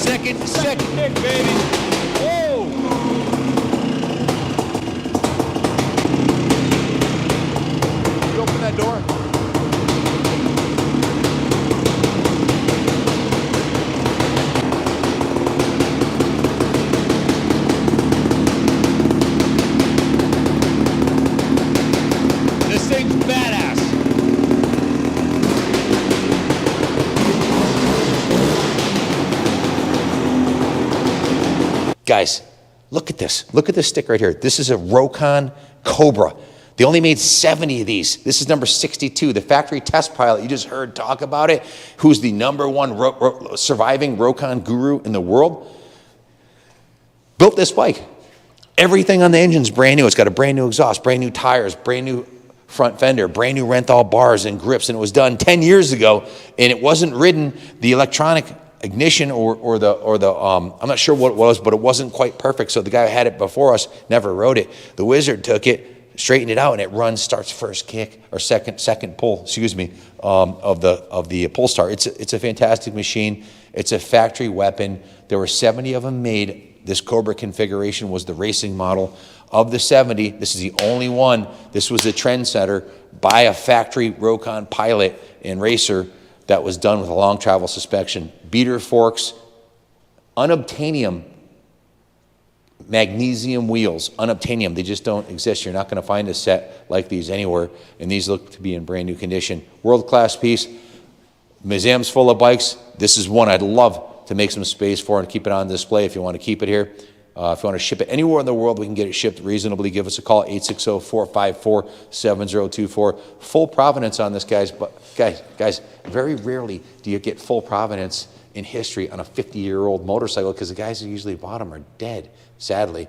Second kick, baby. Whoa! You open that door? This thing's badass. Guys, look at this. Look at this stick right here. This is a Rokon COBRA. They only made 70 of these. This is number 62. The factory test pilot, you just heard talk about it, who's the #1 surviving Rokon guru in the world, built this bike. Everything on the engine's brand new. It's got a brand new exhaust, brand new tires, brand new front fender, brand new Renthal bars and grips, and it was done 10 years ago, and it wasn't ridden, the electronic ignition or the I'm not sure what it was, but it wasn't quite perfect. So the guy who had it before us never rode it. The Wizard took it, straightened it out, and it runs, starts first kick or second pull, excuse me, of the pull start. It's a fantastic machine. It's a factory weapon. There were 70 of them made. This COBRA configuration was the racing model. Of the 70, this is the only one. This was a trendsetter by a factory Rokon pilot and racer that was done with a long travel suspension. Beater forks, unobtainium magnesium wheels, unobtainium. They just don't exist. You're not going to find a set like these anywhere, and these look to be in brand new condition. World-class piece. Museum's full of bikes. This is one I'd love to make some space for and keep it on display if you want to keep it here. If you want to ship it anywhere in the world, we can get it shipped reasonably. Give us a call, 860-454-7024. Full provenance on this, guys. But guys, very rarely do you get full provenance in history on a 50-year-old motorcycle, because the guys who usually bought them are dead, sadly.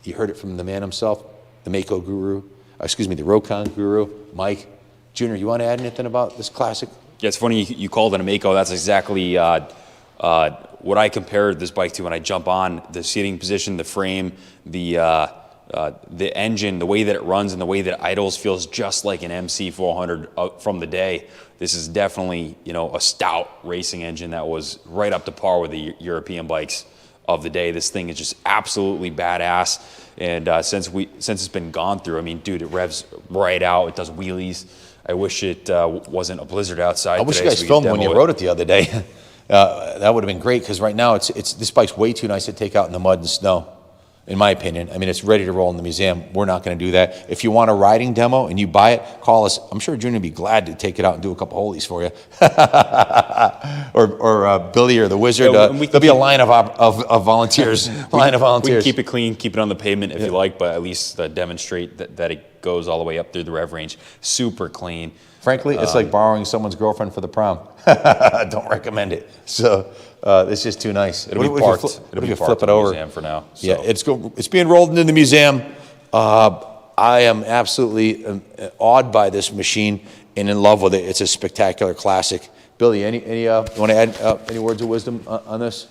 You heard it from the man himself, the Mako guru, the Rokon guru, Mike. Junior, you want to add anything about this classic? Yeah, it's funny you called it a Mako. That's exactly what I compared this bike to when I jump on. The seating position, the frame, the engine, the way that it runs and the way that it idles feels just like an MC400 from the day. This is definitely, a stout racing engine that was right up to par with the European bikes of the day. This thing is just absolutely badass. And since it's been gone through, I mean, dude, it revs right out. It does wheelies. I wish it wasn't a blizzard outside. I wish you guys filmed when you rode it the other day. That would have been great, because right now this bike's way too nice to take out in the mud and snow, in my opinion. I mean, it's ready to roll in the museum. We're not going to do that. If you want a riding demo and you buy it, call us. I'm sure Junior would be glad to take it out and do a couple holies for you. or Billy or the Wizard. Yeah, there'll be a line of volunteers. We can keep it clean, keep it on the pavement if you like, but at least demonstrate that it goes all the way up through the rev range. Super clean. Frankly, it's like borrowing someone's girlfriend for the prom. Don't recommend it. So it's just too nice. It'll be parked. It'll be parked in the museum for now. So. Yeah, it's being rolled into the museum. I am absolutely awed by this machine and in love with it. It's a spectacular classic. Billy, you want to add any words of wisdom on this?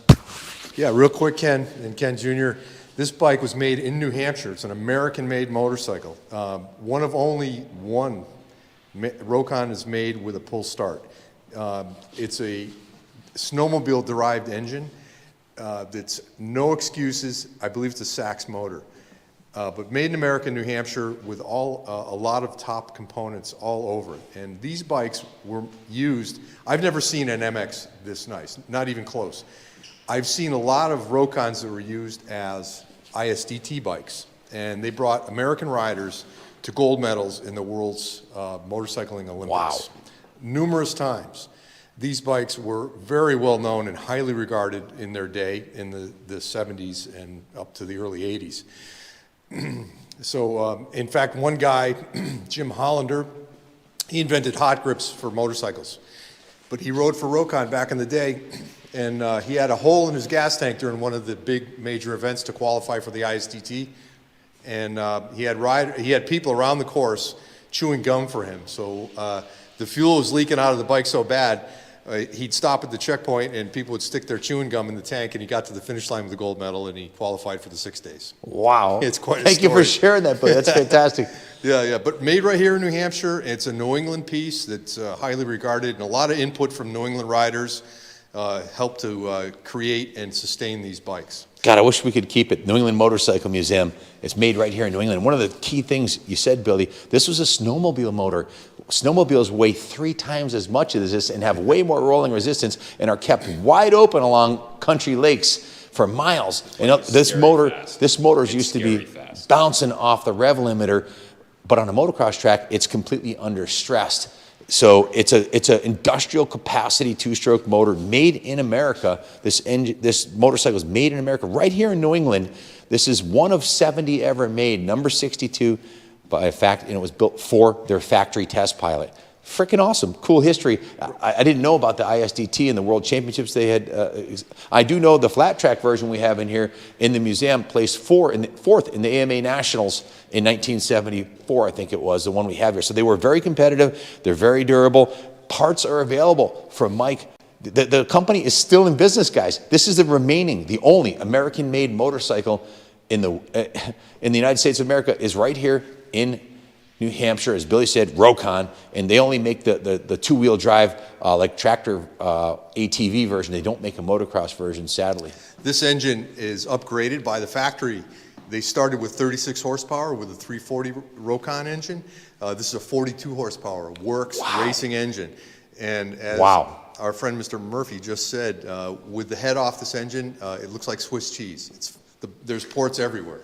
Yeah, real quick, Ken and Ken Jr. This bike was made in New Hampshire. It's an American-made motorcycle. One of only one Rokon is made with a pull start. It's a snowmobile-derived engine. That's no excuses. I believe it's a Sachs motor. But made in America, New Hampshire, with a lot of top components all over it. And these bikes were used. I've never seen an MX this nice, not even close. I've seen a lot of Rokons that were used as ISDT bikes, and they brought American riders to gold medals in the world's motorcycling Olympics. Wow. Numerous times. These bikes were very well known and highly regarded in their day in the 70s and up to the early 80s. So, in fact, one guy, Jim Hollander, he invented hot grips for motorcycles. But he rode for Rokon back in the day, and he had a hole in his gas tank during one of the big major events to qualify for the ISDT. And he had people around the course chewing gum for him. So the fuel was leaking out of the bike so bad, he'd stop at the checkpoint and people would stick their chewing gum in the tank, and he got to the finish line with the gold medal and he qualified for the 6 days. Wow. It's quite a Thank you story. for sharing that, Billy. That's fantastic. Yeah, but made right here in New Hampshire. It's a New England piece that's highly regarded, and a lot of input from New England riders. helped to create and sustain these bikes. God, I wish we could keep it. New England Motorcycle Museum. It's made right here in New England. One of the key things you said, Billy, this was a snowmobile motor. Snowmobiles weigh 3 times as much as this and have way more rolling resistance and are kept wide open along country lakes for miles. And this motor's used to be bouncing off the rev limiter, but on a motocross track, it's completely under stressed. So it's an industrial capacity 2-stroke motor made in America. This motorcycle is made in America right here in New England. This is one of 70 ever made, number 62, by a fact, and it was built for their factory test pilot. Freaking awesome, cool history. I didn't know about the ISDT and the World Championships they had. I do know the flat track version we have in here in the museum placed fourth in the AMA Nationals in 1974, I think it was, the one we have here. So they were very competitive. They're very durable. Parts are available from Mike. The company is still in business, guys. This is the only American-made motorcycle in the United States of America is right here in New Hampshire, as Billy said, Rokon, and they only make the two-wheel drive, like tractor ATV version. They don't make a motocross version, sadly. This engine is upgraded by the factory. They started with 36 horsepower with a 340 Rokon engine. This is a 42 horsepower Works racing engine. And as our friend Mr. Murphy just said, with the head off this engine, it looks like Swiss cheese. There's ports everywhere.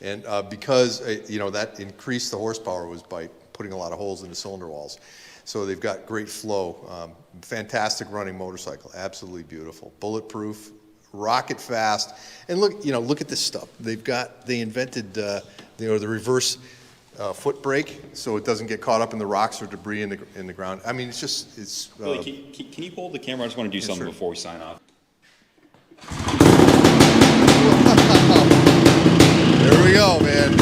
And because that increased the horsepower was by putting a lot of holes in the cylinder walls. So they've got great flow, fantastic running motorcycle, absolutely beautiful, bulletproof, rocket fast. And look at this stuff. They invented the reverse foot brake, so it doesn't get caught up in the rocks or debris in the ground. I mean, it's. Billy, can you hold the camera? I just want to do something before we sign off. There we go, man.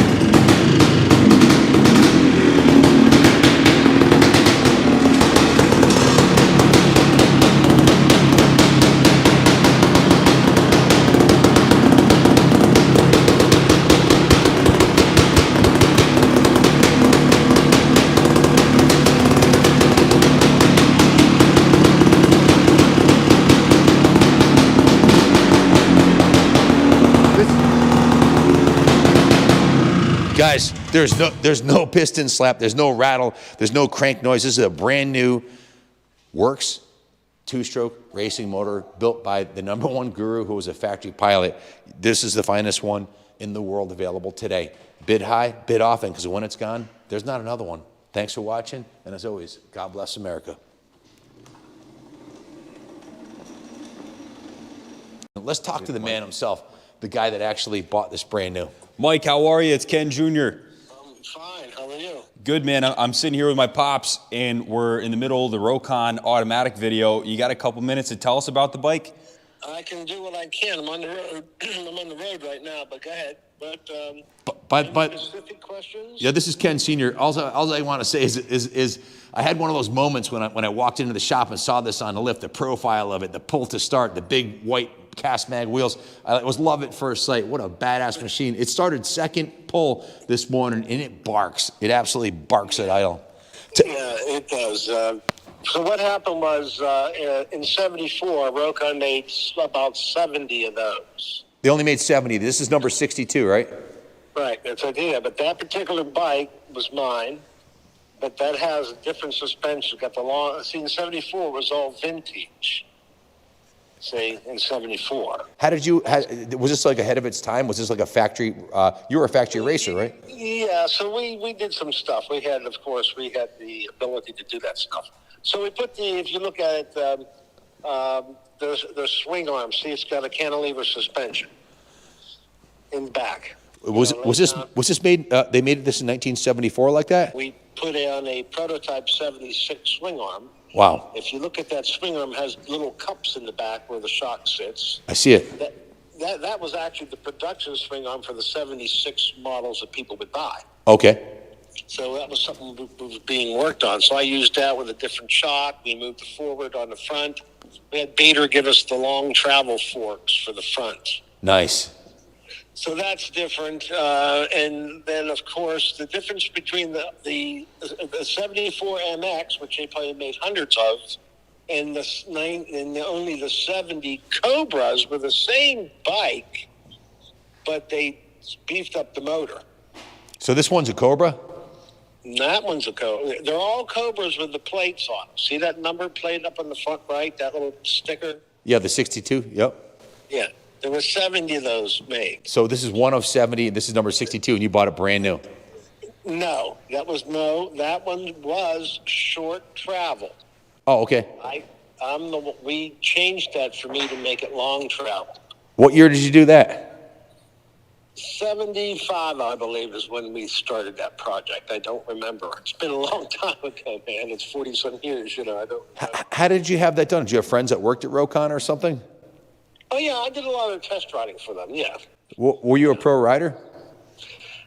Guys, there's no piston slap, there's no rattle, there's no crank noise. This is a brand new Works 2-stroke racing motor built by the #1 guru who was a factory pilot. This is the finest one in the world available today. Bid high, bid often, because when it's gone, there's not another one. Thanks for watching, and as always, God bless America. Let's talk to the man himself, the guy that actually bought this brand new. Mike, how are you? It's Ken Jr. I'm fine. How are you? Good, man. I'm sitting here with my pops, and we're in the middle of the Rokon automatic video. You got a couple minutes to tell us about the bike? I can do what I can. I'm on the road. I'm on the road right now, but go ahead. But specific questions? yeah, this is Ken Sr. All I want to say is I had one of those moments when I walked into the shop and saw this on the lift, the profile of it, the pull to start, the big white cast mag wheels. I was love at first sight. What a badass machine. It started second pull this morning, and it barks. It absolutely barks at idle. Yeah, it does. So what happened was in '74, Rokon made about 70 of those. They only made 70. This is number 62, right? Right, that's idea. But that particular bike was mine. But that has a different suspension. Got the long. See, in '74 was all vintage. See, in '74. How did you? Was this like ahead of its time? Was this like a factory? You were a factory racer, right? Yeah. So we did some stuff. We had the ability to do that stuff. So we put if you look at it, the swing arm. See, it's got a cantilever suspension in the back. Was this made? They made this in 1974 like that? We put on a prototype '76 swing arm. Wow. If you look at that swing arm, it has little cups in the back where the shock sits. I see it. That was actually the production swing arm for the '76 models that people would buy. Okay. So that was something that was being worked on. So I used that with a different shock. We moved it forward on the front. We had Bader give us the long travel forks for the front. Nice. So that's different. And then, of course, the difference between the '74 MX, which they probably made hundreds of, and only the 70 Cobras were the same bike, but they beefed up the motor. So this one's a Cobra? And that one's a Cobra. They're all Cobras with the plates on them. See that number plate up on the front right, that little sticker? Yeah, the 62, yep. Yeah, there were 70 of those made. So this is one of 70, and this is number 62, and you bought it brand new. No, that one was short travel. Oh, okay. We changed that for me to make it long travel. What year did you do that? 75, I believe, is when we started that project. I don't remember. It's been a long time ago, man. It's 40-some years, I don't remember. How did you have that done? Did you have friends that worked at Rokon or something? Oh, yeah, I did a lot of test riding for them, yeah. Were you a pro rider?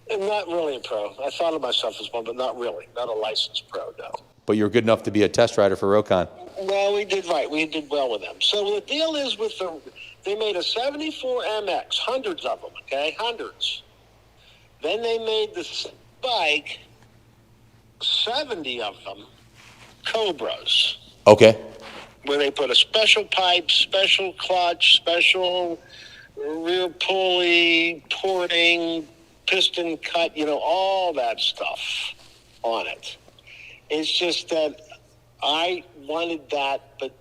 And not really a pro. I thought of myself as one, but not really. Not a licensed pro, no. But you were good enough to be a test rider for Rokon. Well, we did right. We did well with them. So the deal is they made a 74 MX, hundreds of them, okay? Hundreds. Then they made the bike, 70 of them, Cobras. Okay. Where they put a special pipe, special clutch, special rear pulley, porting, piston cut, all that stuff on it. It's just that I wanted that, but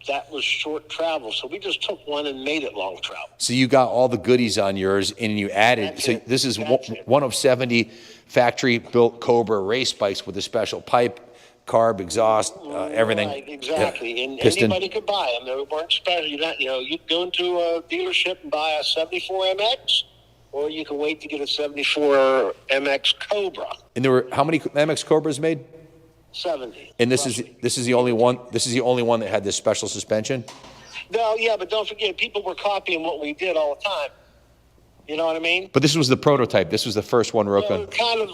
that was short travel. So we just took one and made it long travel. So you got all the goodies on yours, and you added. This is one of 70 factory-built Cobra race bikes with a special pipe, carb, exhaust, everything. Right, exactly. Yeah. And Piston. anybody could buy them. They weren't special. You'd go into a dealership and buy a 74 MX, or you can wait to get a 74 MX Cobra. And there were how many MX Cobras made? 70. And this is the only one. This is the only one that had this special suspension. No, yeah, but don't forget, people were copying what we did all the time. You know what I mean? But this was the prototype. This was the first one, Rokon. Well,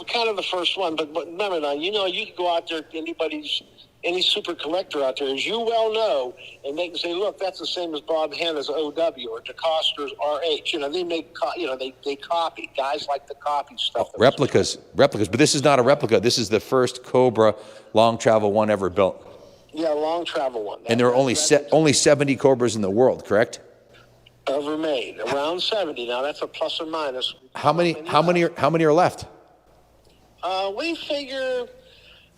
kind of the first one. But remember now, you can go out there, any super collector out there, as you well know, and they can say, look, that's the same as Bob Hanna's OW or DeCoster's RH. They make, they copy. Guys like to copy stuff. Replicas. But this is not a replica. This is the first Cobra long travel one ever built. Yeah, long travel one. And there are only 70 Cobras in the world, correct? Ever made, around 70. Now that's a plus or minus. How many are left? We figure,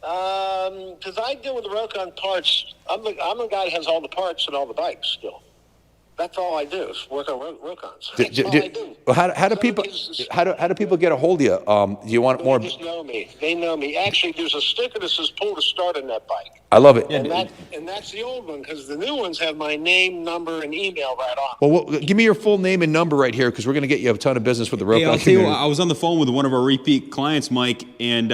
because I deal with the Rokon parts. I'm the guy that has all the parts and all the bikes still. That's all I do is work on Rokons. That's all I do. Well, how do people get a hold of you? Do you want more? They just know me. They know me. Actually, there's a sticker that says "Pull to Start" on that bike. I love it. And that's the old one, because the new ones have my name, number, and email right on. Well, give me your full name and number right here, because we're going to get you a ton of business with the Rokon Hey, I'll tell community. you what, I was on the phone with one of our repeat clients, Mike, and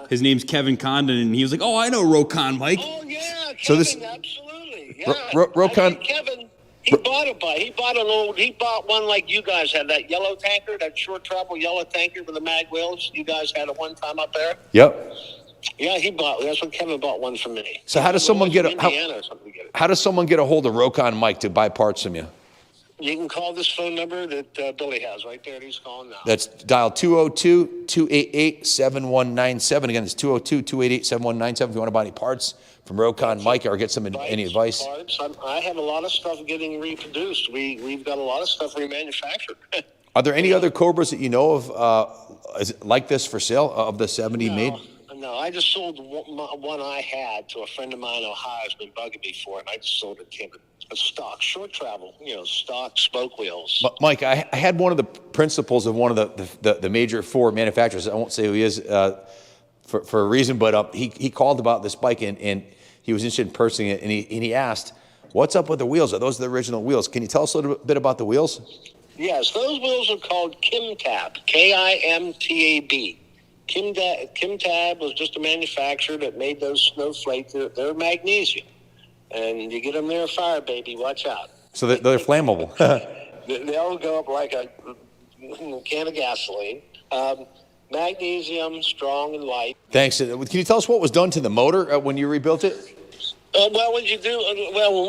his name's Kevin Condon, and he was like, "Oh, I know Rokon, Mike." Oh yeah, Kevin, So this- absolutely. Yeah. Rokon. I think Kevin. He bought a bike. He bought one like you guys had, that yellow tanker, that short travel yellow tanker with the mag wheels. You guys had it one time up there. Yep. Yeah, that's when Kevin bought one from me. So how does someone get Indiana or something to get it. how does someone get a hold of Rokon Mike to buy parts from you? You can call this phone number that Billy has right there. He's calling now. That's dial 202-288-7197. Again, it's 202-288-7197 if you want to buy any parts from Rokon Mike or get any advice. Parts. I have a lot of stuff getting reproduced. We've got a lot of stuff remanufactured. Are there any other Cobras that you know of like this for sale of the 70 made? No, I just sold one I had to a friend of mine in Ohio who's been bugging me for it, and I just sold it to him. A stock, short travel, stock spoke wheels. Mike, I had one of the principals of one of the major Ford manufacturers. I won't say who he is for a reason, but he called about this bike and he was interested in purchasing it, and he asked, "What's up with the wheels? Are those the original wheels? Can you tell us a little bit about the wheels?" Yes, those wheels are called Kimtab, Kimtab. Kimtab was just a manufacturer that made those snowflakes. They're magnesium. And you get them there, fire, baby, watch out. So they're flammable. They'll go up like a can of gasoline. Magnesium, strong and light. Thanks. Can you tell us what was done to the motor when you rebuilt it? When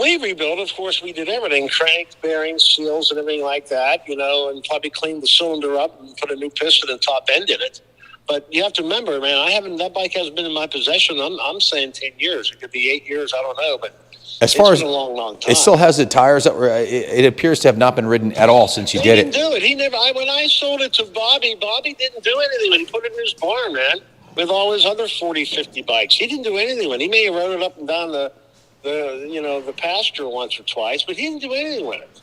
we rebuilt, of course, we did everything: cranks, bearings, seals, and everything like that. And probably cleaned the cylinder up and put a new piston and top end in it. But you have to remember, man, that bike hasn't been in my possession. I'm saying 10 years. It could be 8 years. I don't know. But As far as been a long, long time. it still has the tires that were, it appears to have not been ridden at all since you He did didn't it. do it. He never. When I sold it to Bobby didn't do anything when he put it in his barn, man, with all his other 40, 50 bikes. He didn't do anything when he may have rode it up and down the pasture once or twice, but he didn't do anything with it.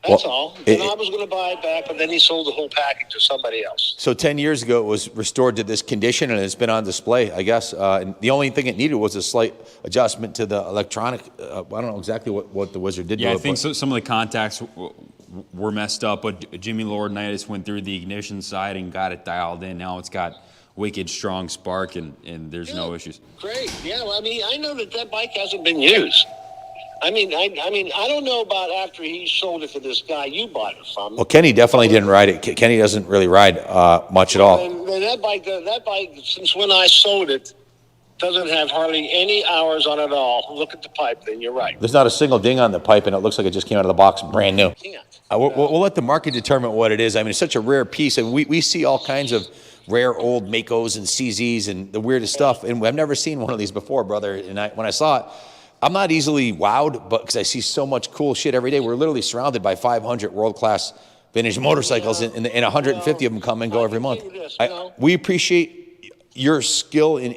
That's all. And I was going to buy it back, but then he sold the whole package to somebody else. So 10 years ago, it was restored to this condition, and it's been on display, I guess. And the only thing it needed was a slight adjustment to the electronic. I don't know exactly what the Wizard did. Yeah, to I it, think but some of the contacts were messed up, but Jimmy Lord and I just went through the ignition side and got it dialed in. Now it's got wicked strong spark, and there's no issues. Great. Yeah, well, I mean, I know that bike hasn't been used. I mean, I don't know about after he sold it to this guy you bought it from. Well, Kenny definitely didn't ride it. Kenny doesn't really ride much at all. And that bike, since when I sold it, doesn't have hardly any hours on it at all. Look at the pipe, then you're right. There's not a single ding on the pipe, and it looks like it just came out of the box brand new. Can't. We'll let the market determine what it is. I mean, it's such a rare piece, and we see all kinds of rare old Makos and CZs and the weirdest stuff, and I've never seen one of these before, brother. And when I saw it, I'm not easily wowed, but because I see so much cool shit every day. We're literally surrounded by 500 world-class vintage motorcycles, and 150 of them come and go every month. We appreciate your skill in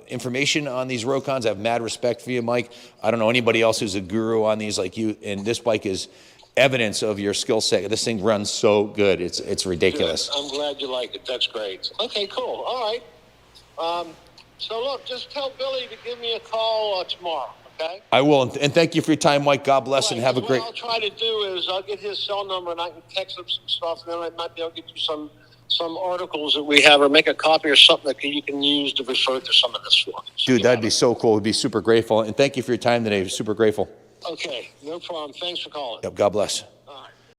information on these Rokons. I have mad respect for you, Mike. I don't know anybody else who's a guru on these like you, and this bike is evidence of your skill set. This thing runs so good. It's ridiculous. Good. I'm glad you like it. That's great. Okay, cool. All right. So look, just tell Billy to give me a call tomorrow, okay? I will, and thank you for your time, Mike. God bless, and have a great... What I'll try to do is I'll get his cell number, and I can text him some stuff, and then I might be able to get you some articles that we have, or make a copy or something that you can use to refer to some of this for. Dude, that'd be so cool. We'd be super grateful, and thank you for your time today. Super grateful. Okay, no problem. Thanks for calling. Yep, God bless.